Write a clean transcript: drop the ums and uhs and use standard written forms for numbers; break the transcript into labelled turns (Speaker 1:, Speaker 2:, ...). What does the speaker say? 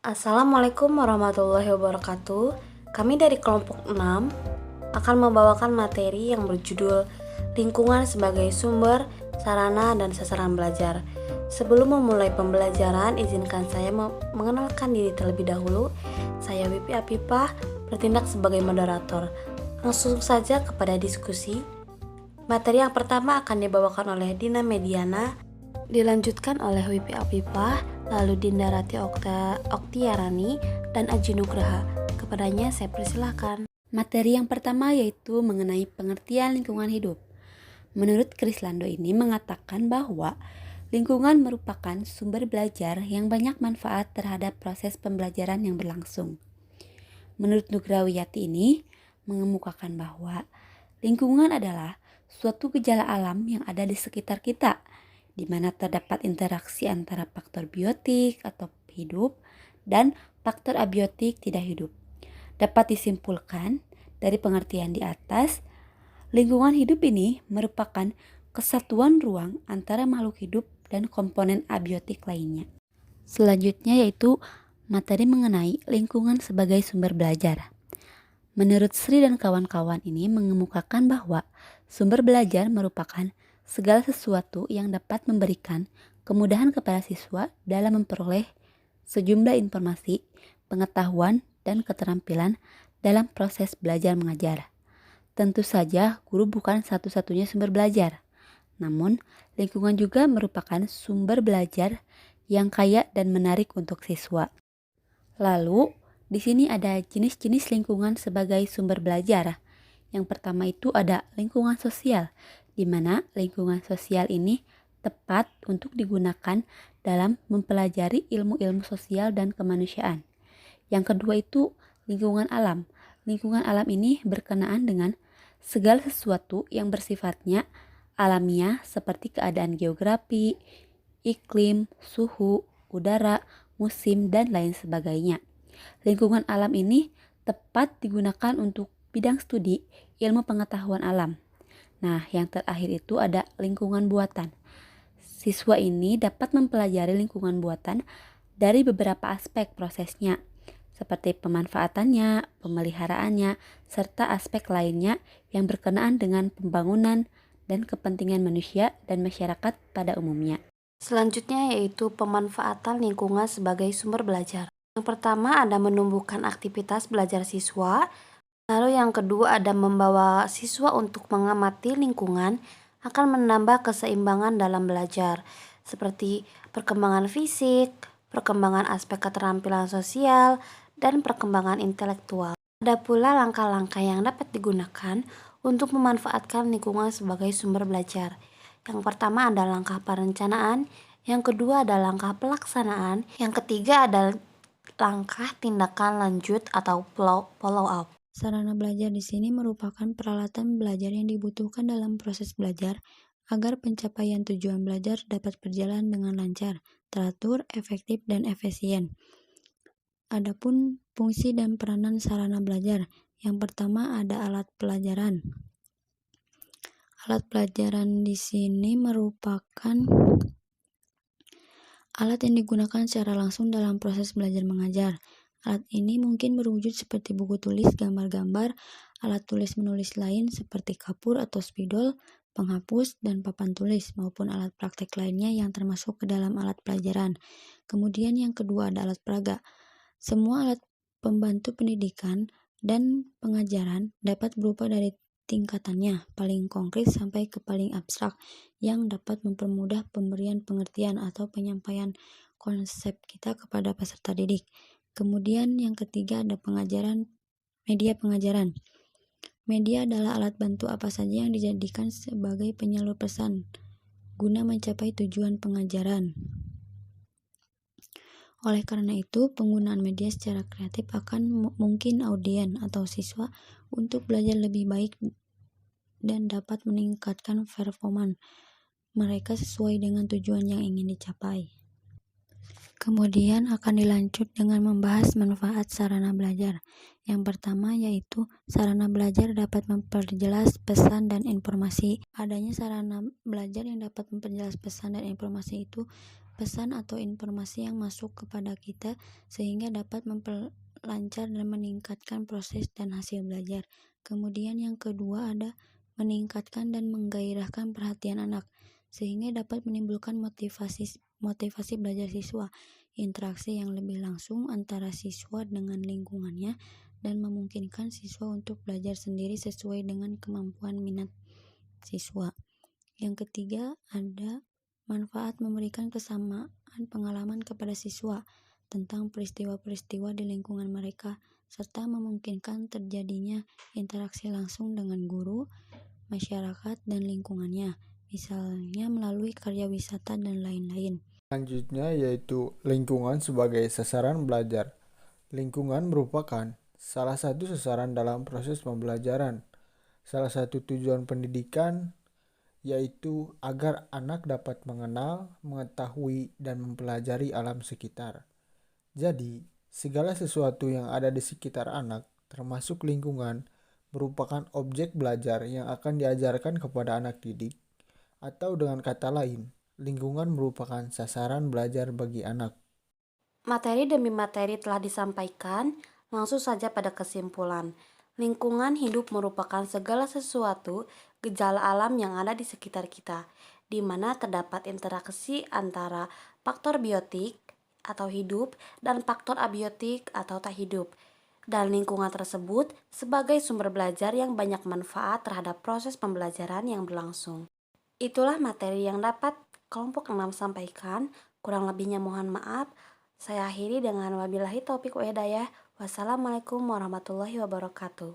Speaker 1: Assalamualaikum warahmatullahi wabarakatuh. Kami dari kelompok 6 akan membawakan materi yang berjudul Lingkungan sebagai sumber, sarana, dan sasaran belajar. Sebelum memulai pembelajaran, izinkan saya mengenalkan diri terlebih dahulu. Saya Wipi Apipah, bertindak sebagai moderator. Langsung saja kepada diskusi. Materi yang pertama akan dibawakan oleh Dina Mediana, dilanjutkan oleh Wipi Apipah, lalu Dinda Rati Oktiarani, dan Aji Nugraha. Kepadanya saya persilahkan.
Speaker 2: Materi yang pertama yaitu mengenai pengertian lingkungan hidup. Menurut Chris Lando ini mengatakan bahwa lingkungan merupakan sumber belajar yang banyak manfaat terhadap proses pembelajaran yang berlangsung. Menurut Nugrawiyati ini mengemukakan bahwa lingkungan adalah suatu gejala alam yang ada di sekitar kita, di mana terdapat interaksi antara faktor biotik atau hidup dan faktor abiotik tidak hidup. Dapat disimpulkan dari pengertian di atas, lingkungan hidup ini merupakan kesatuan ruang antara makhluk hidup dan komponen abiotik lainnya. Selanjutnya yaitu materi mengenai lingkungan sebagai sumber belajar. Menurut Sri dan kawan-kawan ini mengemukakan bahwa sumber belajar merupakan segala sesuatu yang dapat memberikan kemudahan kepada siswa dalam memperoleh sejumlah informasi, pengetahuan, dan keterampilan dalam proses belajar mengajar. Tentu saja guru bukan satu-satunya sumber belajar, namun lingkungan juga merupakan sumber belajar yang kaya dan menarik untuk siswa. Lalu, di sini ada jenis-jenis lingkungan sebagai sumber belajar. Yang pertama itu ada lingkungan sosial, di mana lingkungan sosial ini tepat untuk digunakan dalam mempelajari ilmu-ilmu sosial dan kemanusiaan. Yang kedua itu lingkungan alam. Lingkungan alam ini berkenaan dengan segala sesuatu yang bersifatnya alamiah seperti keadaan geografi, iklim, suhu, udara, musim, dan lain sebagainya. Lingkungan alam ini tepat digunakan untuk bidang studi ilmu pengetahuan alam. Nah, yang terakhir itu ada lingkungan buatan. Siswa ini dapat mempelajari lingkungan buatan dari beberapa aspek prosesnya, seperti pemanfaatannya, pemeliharaannya, serta aspek lainnya yang berkenaan dengan pembangunan dan kepentingan manusia dan masyarakat pada umumnya.
Speaker 1: Selanjutnya yaitu pemanfaatan lingkungan sebagai sumber belajar. Yang pertama ada menumbuhkan aktivitas belajar siswa. Lalu yang kedua ada membawa siswa untuk mengamati lingkungan akan menambah keseimbangan dalam belajar, seperti perkembangan fisik, perkembangan aspek keterampilan sosial, dan perkembangan intelektual. Ada pula langkah-langkah yang dapat digunakan untuk memanfaatkan lingkungan sebagai sumber belajar. Yang pertama ada langkah perencanaan, yang kedua ada langkah pelaksanaan, yang ketiga ada langkah tindakan lanjut atau follow up.
Speaker 3: Sarana belajar di sini merupakan peralatan belajar yang dibutuhkan dalam proses belajar agar pencapaian tujuan belajar dapat berjalan dengan lancar, teratur, efektif, dan efisien. Adapun fungsi dan peranan sarana belajar, yang pertama ada alat pelajaran. Alat pelajaran di sini merupakan alat yang digunakan secara langsung dalam proses belajar mengajar. Alat ini mungkin berwujud seperti buku tulis, gambar-gambar, alat tulis menulis lain seperti kapur atau spidol, penghapus, dan papan tulis, maupun alat praktek lainnya yang termasuk ke dalam alat pelajaran. Kemudian yang kedua ada alat peraga. Semua alat pembantu pendidikan dan pengajaran dapat berupa dari tingkatannya, paling konkret sampai ke paling abstrak, yang dapat mempermudah pemberian pengertian atau penyampaian konsep kita kepada peserta didik. Kemudian yang ketiga ada media pengajaran. Media adalah alat bantu apa saja yang dijadikan sebagai penyalur pesan guna mencapai tujuan pengajaran. Oleh karena itu, penggunaan media secara kreatif akan mungkin audien atau siswa untuk belajar lebih baik dan dapat meningkatkan performa mereka sesuai dengan tujuan yang ingin dicapai. Kemudian akan dilanjut dengan membahas manfaat sarana belajar. Yang pertama yaitu sarana belajar dapat memperjelas pesan dan informasi. Adanya sarana belajar yang dapat memperjelas pesan dan informasi itu pesan atau informasi yang masuk kepada kita sehingga dapat memperlancar dan meningkatkan proses dan hasil belajar. Kemudian yang kedua ada meningkatkan dan menggairahkan perhatian anak sehingga dapat menimbulkan motivasi belajar siswa, interaksi yang lebih langsung antara siswa dengan lingkungannya dan memungkinkan siswa untuk belajar sendiri sesuai dengan kemampuan minat siswa. Yang ketiga ada manfaat memberikan kesamaan pengalaman kepada siswa tentang peristiwa-peristiwa di lingkungan mereka, serta memungkinkan terjadinya interaksi langsung dengan guru, masyarakat, dan lingkungannya, misalnya melalui karya wisata dan lain-lain.
Speaker 4: Selanjutnya yaitu lingkungan sebagai sasaran belajar. Lingkungan merupakan salah satu sasaran dalam proses pembelajaran. Salah satu tujuan pendidikan yaitu agar anak dapat mengenal, mengetahui, dan mempelajari alam sekitar. Jadi, segala sesuatu yang ada di sekitar anak, termasuk lingkungan, merupakan objek belajar yang akan diajarkan kepada anak didik, atau dengan kata lain, lingkungan merupakan sasaran belajar bagi anak.
Speaker 1: Materi demi materi telah disampaikan, langsung saja pada kesimpulan. Lingkungan hidup merupakan segala sesuatu gejala alam yang ada di sekitar kita, di mana terdapat interaksi antara faktor biotik atau hidup dan faktor abiotik atau tak hidup. Dan lingkungan tersebut sebagai sumber belajar yang banyak manfaat terhadap proses pembelajaran yang berlangsung. Itulah materi yang dapat kelompok 6 sampaikan, kurang lebihnya mohon maaf. Saya akhiri dengan wabillahi taufik wa hidayah. Wassalamualaikum warahmatullahi wabarakatuh.